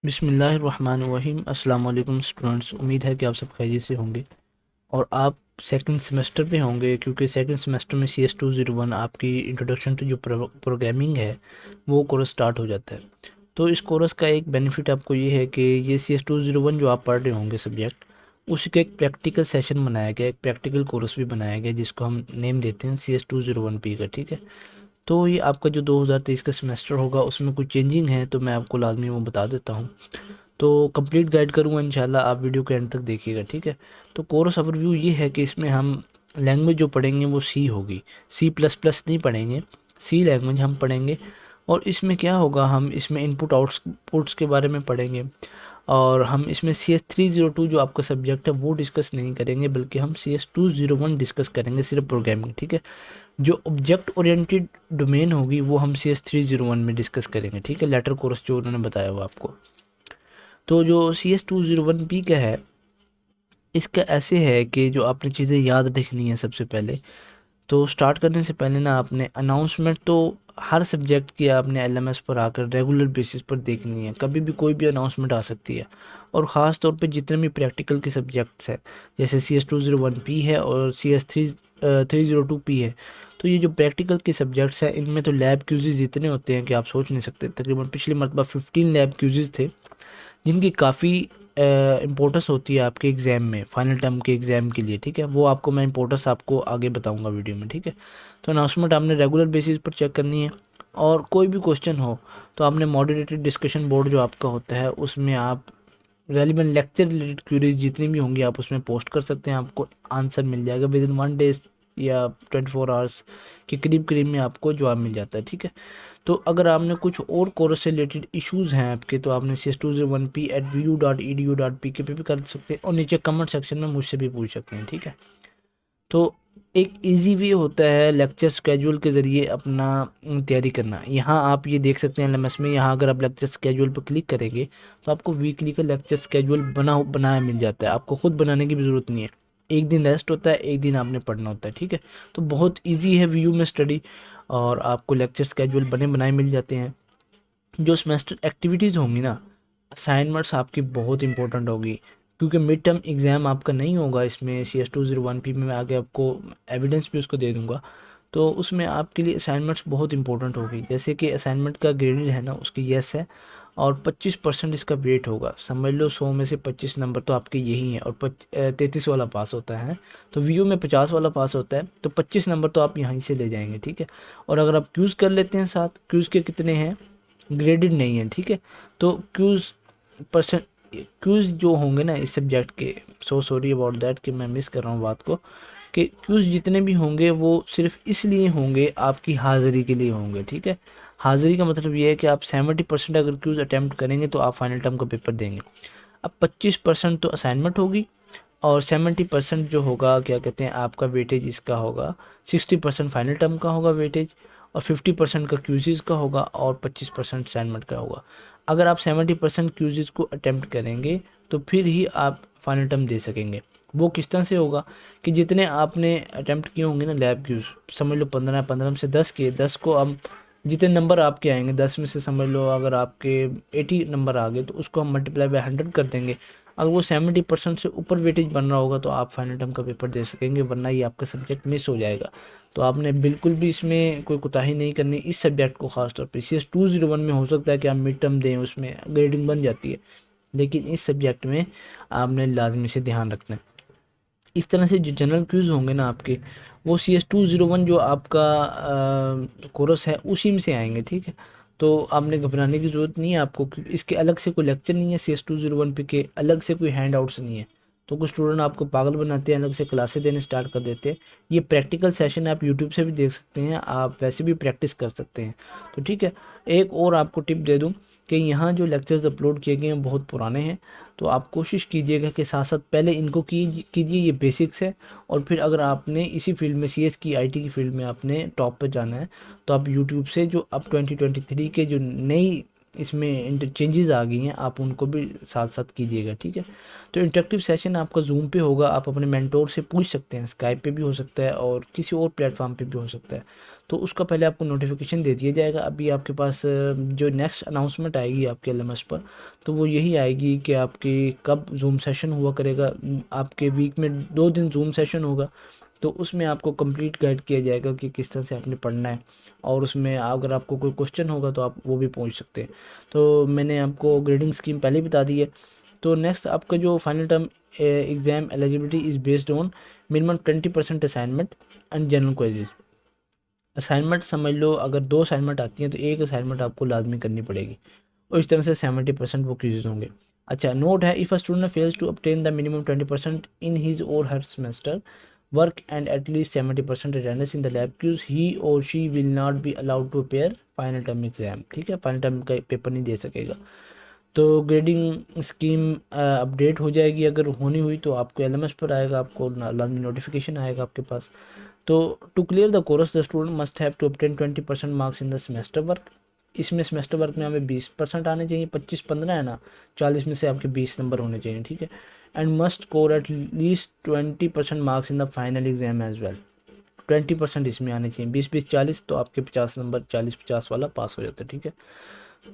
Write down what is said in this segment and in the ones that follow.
बिस्मिल्लाहिर्रहमानिर्रहीम। अस्सलाम वालेकुम स्टूडेंट्स, उम्मीद है कि आप सब खैरियत से होंगे और आप सेकंड सेमेस्टर पे होंगे, क्योंकि सेकंड सेमेस्टर में CS201 आपकी इंट्रोडक्शन टू जो प्रोग्रामिंग है वो कोर्स स्टार्ट हो जाता है। तो इस कोर्स का एक बेनिफिट आपको ये है कि ये CS201 जो आप पढ़ रहे होंगे सब्जेक्ट, उसका एक प्रैक्टिकल सेशन बनाया गया, एक प्रैक्टिकल कोर्स भी बनाया गया जिसको हम नेम देते हैं CS201P का। ठीक है, तो ये आपका जो 2023 का सेमेस्टर होगा उसमें कुछ चेंजिंग है, तो मैं आपको लाजमी वो बता देता हूँ। तो कंप्लीट गाइड करूँगा इंशाल्लाह, आप वीडियो के एंड तक देखिएगा। ठीक है, तो कोर्स ओवरव्यू ये है कि इसमें हम लैंग्वेज जो पढ़ेंगे वो सी होगी, C++ नहीं पढ़ेंगे, सी लैंग्वेज हम पढ़ेंगे। और इसमें क्या होगा, हम इसमें इनपुट आउटपुट्स के बारे में पढ़ेंगे और हम इसमें CS302 जो आपका सब्जेक्ट है वो डिस्कस नहीं करेंगे, बल्कि हम CS201 डिस्कस करेंगे, सिर्फ प्रोग्रामिंग। ठीक है, जो ऑब्जेक्ट ओरिएंटेड डोमेन होगी वो हम CS301 में डिस्कस करेंगे। ठीक है, लेटर कोर्स जो उन्होंने बताया वो आपको। तो जो CS201P का है, इसका ऐसे है कि जो आपने चीज़ें याद रखनी है सबसे पहले, तो स्टार्ट करने से पहले ना आपने अनाउंसमेंट तो हर सब्जेक्ट की आपने LMS पर आकर रेगुलर बेसिस पर देखनी है। कभी भी कोई भी अनाउंसमेंट आ सकती है, और ख़ास तौर पे जितने भी प्रैक्टिकल के सब्जेक्ट्स हैं, जैसे CS201P है और CS302P है, तो ये जो प्रैक्टिकल के सब्जेक्ट्स हैं इनमें तो लैब क्यूजेज इतने होते हैं कि आप सोच नहीं सकते। तकरीबन पिछली मरतबा 15 लैब क्यूजेज थे, जिनकी काफ़ी इम्पोर्टेंस होती है आपके एग्ज़ाम में, फाइनल टर्म के एग्ज़ाम के लिए। ठीक है, वो आपको मैं इम्पोर्टेंस आपको आगे बताऊंगा वीडियो में। ठीक है, तो अनाउंसमेंट आपने रेगुलर बेसिस पर चेक करनी है, और कोई भी क्वेश्चन हो तो आपने मॉडरेटेड डिस्कशन बोर्ड जो आपका होता है उसमें आप रेलिवेंट लेक्चर रिलेटेड क्यूरीज जितनी भी होंगी आप उसमें पोस्ट कर सकते हैं, आपको आंसर मिल जाएगा विद इन 1 डेज या 24 आवर्स के करीब करीब में आपको जवाब मिल जाता है। ठीक है, तो अगर आपने कुछ और कोर्स से रिलेटेड इश्यूज़ हैं आपके, तो आपने CS201P@vu.edu.pk पे भी कर सकते हैं, और नीचे कमेंट सेक्शन में मुझसे भी पूछ सकते हैं। ठीक है, तो एक इजी वे होता है लेक्चर स्केड्यूल के ज़रिए अपना तैयारी करना। यहाँ आप ये देख सकते हैं LMS में, यहाँ अगर आप लेक्चर स्केड्यूल पर क्लिक करेंगे तो आपको वीकली का लेक्चर स्केड्यूल बनाया मिल जाता है, आपको ख़ुद बनाने की भी ज़रूरत नहीं है। एक दिन रेस्ट होता है, एक दिन आपने पढ़ना होता है। ठीक है, तो बहुत ईजी है व्यू में स्टडी, और आपको लेक्चर स्केड्यूल बने बनाए मिल जाते हैं। जो सेमेस्टर एक्टिविटीज़ होंगी ना, असाइनमेंट्स आपकी बहुत इंपॉर्टेंट होगी, क्योंकि मिड टर्म एग्ज़ाम आपका नहीं होगा इसमें। CS201P में मैं आगे आपको एविडेंस भी उसको दे दूंगा, तो उसमें आपके लिए असाइनमेंट्स बहुत इंपॉर्टेंट होगी। जैसे कि असाइनमेंट का ग्रेडेड है ना, उसकी यस है, और 25% इसका वेट होगा। समझ लो 100 में से 25 नंबर तो आपके यही हैं, और 33 वाला पास होता है, तो व्यू में 50 वाला पास होता है, तो 25 नंबर तो आप यहीं से ले जाएंगे। ठीक है, और अगर आप क्यूज़ कर लेते हैं साथ, क्यूज़ के कितने हैं, ग्रेडेड नहीं है। ठीक है, तो परसेंट क्यूज़ जो होंगे ना इस सब्जेक्ट के, सो सॉरी अबाउट दैट कि मैं मिस कर रहा हूँ बात को, कि क्यूज़ जितने भी होंगे वो सिर्फ इसलिए होंगे, आपकी हाज़िरी के लिए होंगे। ठीक है, हाज़िरी का मतलब ये है कि आप 70% अगर क्यूज़ अटैम्प्ट करेंगे तो आप फाइनल टर्म का पेपर देंगे। अब 25% तो असाइनमेंट होगी, और 70% जो होगा क्या कहते हैं आपका वेटेज इसका होगा, 60% फाइनल टर्म का होगा वेटेज, और 50% का क्यूज़िज़ का होगा, और 25% असाइनमेंट का होगा। अगर आप 70% क्यूज़िज़ को अटैम्प्ट करेंगे तो फिर ही आप फाइनल टर्म दे सकेंगे। वो किस तरह से होगा कि जितने आपने अटैम्प्ट किए होंगे ना लैब क्यूज़, समझ लो 15 में से 10 किए, 10 को हम जितने नंबर आपके आएंगे 10 में से, समझ लो अगर आपके 80 नंबर आ गए तो उसको हम मल्टीप्लाई बाय 100 कर देंगे। अगर वो 70% से ऊपर वेटेज बन रहा होगा तो आप फाइनल टर्म का पेपर दे सकेंगे, वरना ये आपका सब्जेक्ट मिस हो जाएगा। तो आपने बिल्कुल भी इसमें कोई कोताही नहीं करनी इस सब्जेक्ट को। खासतौर पे CS201 में हो सकता है कि आप मिड टर्म दें, उसमें ग्रेडिंग बन जाती है, लेकिन इस सब्जेक्ट में आपने लाजमी से ध्यान रखना है। इस तरह से जो जनरल क्यूज़ होंगे ना आपके, वो CS201 जो आपका कोर्स है उसी में से आएंगे। ठीक है, तो आपने घबराने की ज़रूरत नहीं है आपको, क्योंकि इसके अलग से कोई लेक्चर नहीं है, CS201 के अलग से कोई हैंड आउट्स नहीं है। तो कुछ स्टूडेंट आपको पागल बनाते हैं, अलग से क्लासेस देने स्टार्ट कर देते हैं। ये प्रैक्टिकल सेशन आप यूट्यूब से भी देख सकते हैं, आप वैसे भी प्रैक्टिस कर सकते हैं। तो ठीक है, एक और आपको टिप दे दूँ कि यहाँ जो लेक्चर्स अपलोड किए गए हैं बहुत पुराने हैं, तो आप कोशिश कीजिएगा कि साथ साथ पहले इनको कीजिए, ये बेसिक्स है, और फिर अगर आपने इसी फील्ड में CS की IT की फील्ड में आपने टॉप पे जाना है, तो आप यूट्यूब से जो अब 2023 के जो नई इसमें इंटरचेंजेस आ गई हैं आप उनको भी साथ साथ कीजिएगा। ठीक है, तो इंटरेक्टिव सेशन आपका जूम पे होगा, आप अपने मेंटोर से पूछ सकते हैं, स्काइप पे भी हो सकता है और किसी और प्लेटफॉर्म पे भी हो सकता है। तो उसका पहले आपको नोटिफिकेशन दे दिया जाएगा। अभी आपके पास जो नेक्स्ट अनाउंसमेंट आएगी आपके एलएमएस पर, तो वो यही आएगी कि आपकी कब जूम सेशन हुआ करेगा। आपके वीक में 2 दिन जूम सेशन होगा, तो उसमें आपको कंप्लीट गाइड किया जाएगा कि किस तरह से आपने पढ़ना है, और उसमें अगर आपको कोई क्वेश्चन होगा तो आप वो भी पूछ सकते हैं। तो मैंने आपको ग्रेडिंग स्कीम पहले ही बता दी है। तो नेक्स्ट आपका जो final term exam eligibility is based on minimum 20% assignment and general quizzes. Assignment समझ लो, अगर 2 असाइनमेंट आती हैं तो एक असाइनमेंट आपको लाजमी करनी पड़ेगी, और इस तरह से 70% वो क्विज़ होंगे। अच्छा, नोट है, if a student fails to obtain the minimum 20% in his or her semester work and at least 70% attendance in the lab quiz, he or she will not be allowed to appear final term exam. ठीक है, final term का paper नहीं दे सकेगा। तो grading scheme update हो जाएगी, अगर होनी हुई तो आपको एलएमएस पर आएगा, आपको लाजमी नोटिफिकेशन आएगा आपके पास। तो to clear the course the student must have to obtain 20% marks in the semester work. इसमें सेमेस्टर वर्क में हमें 20% आने चाहिए, 25-15 है ना, 40 में से आपके 20 नंबर होने चाहिए। ठीक है, and must score at least 20% marks in the final exam as well. 20% इसमें आने चाहिए, 20-20-40 तो आपके 50 नंबर, 40-50 वाला पास हो जाता है। ठीक है,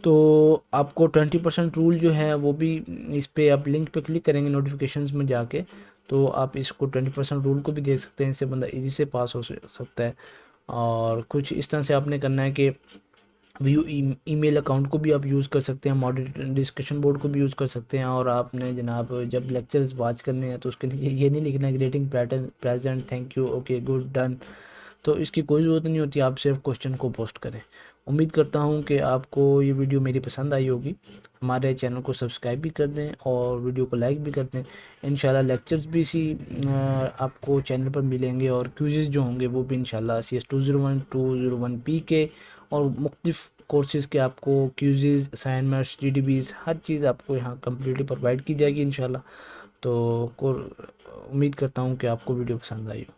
तो आपको 20% रूल जो है वो भी, इस पे आप लिंक पे क्लिक करेंगे नोटिफिकेशंस में जाके, तो आप इसको 20% रूल को भी देख सकते हैं। इससे बंदा इजी से पास हो सकता है। और कुछ इस तरह से आपने करना है कि व्यू ईमेल अकाउंट को भी आप यूज़ कर सकते हैं, मॉडरेटर डिस्कशन बोर्ड को भी यूज़ कर सकते हैं। और आपने जनाब जब लेक्चर्स वॉच करने हैं तो उसके नीचे ये नहीं लिखना है grating present, thank you, okay, good, done. तो इसकी कोई ज़रूरत नहीं होती, आप सिर्फ क्वेश्चन को पोस्ट करें। उम्मीद करता हूँ कि आपको ये वीडियो मेरी पसंद आई होगी। हमारे चैनल को सब्सक्राइब भी कर दें और वीडियो को लाइक भी कर दें। इंशाल्लाह लेक्चर्स भी इसी आपको चैनल पर मिलेंगे, और क्विज़ेज़ जो होंगे वो भी इंशाल्लाह CS 201 201 P के और मुख्तलिफ़ कोर्सेज़ के आपको क्विज़ेज़, असाइनमेंट्स, GDBs, हर चीज़ आपको यहाँ कम्प्लीटली प्रोवाइड की जाएगी इंशाल्लाह। तो उम्मीद करता हूँ कि आपको वीडियो पसंद आई हो।